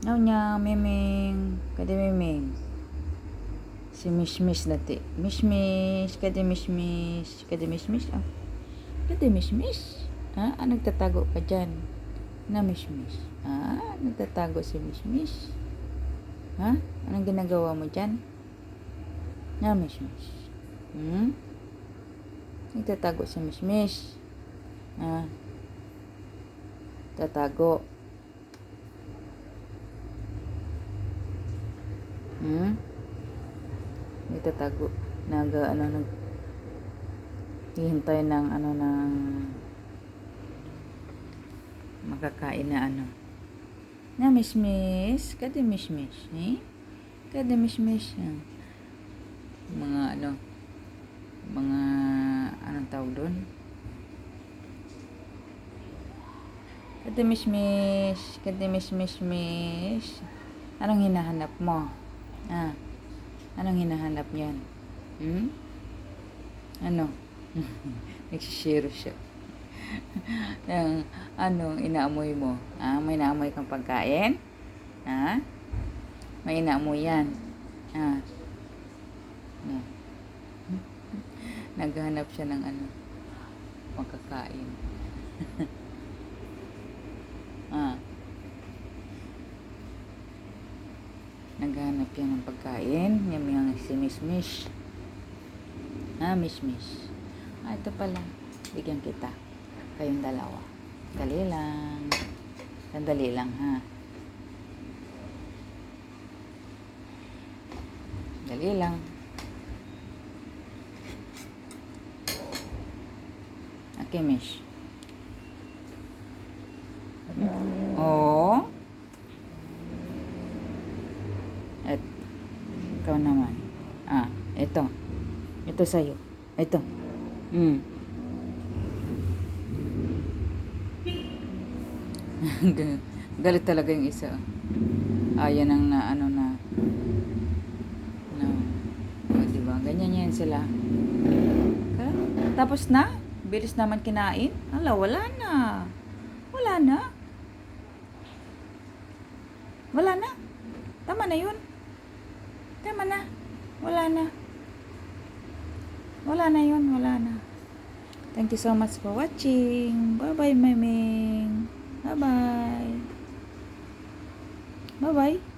Ngaw niya, Memeng. Kade Memeng. Si Mishmish dati. Mishmish. Kade Mishmish. Kade Mishmish. Ah. Kade Mishmish. Ah, nagtatago ka dyan. Na Mishmish. Ah, nagtatago si Mishmish. Ha? Anong ginagawa mo dyan? Na Mishmish. Nagtatago si Mishmish. Ah. Tatago. Nagtatago. Hihintay ng makakain na Na Mishmish. Kade Mishmish. Kade Mishmish. Mga anong tawag doon? Kade Mishmish. Kade Mishmish. Anong hinahanap mo? Ah. Anong hinahanap niyan? Ano? Nagsishiro siya. Anong inaamoy mo? Ah, may inaamoy kang pagkain? Ha? May inaamoy yan. Ah. Naghahanap siya ng pagkakain. Ah. Naghahanap yan ng pagkain. Yung si Mishmish. Ah, Mishmish. Ah, ito pala. Bigyan kita. Kayong dalawa. Dali lang. Sandali lang, ha. Dali lang. Okay, Mish. Oh. At ikaw naman. Ah, ito. Ito sa'yo. Ito. Galit talaga yung isa. Ayan ang diba? Ganyan yan sila. Tapos na? Bilis naman kinain? Hala, wala na. Wala na. Wala na. Tama na yun. Tama na. Wala na. Wala na yun. Wala na. Thank you so much for watching. Bye-bye, Memeng. Bye-bye. Bye-bye.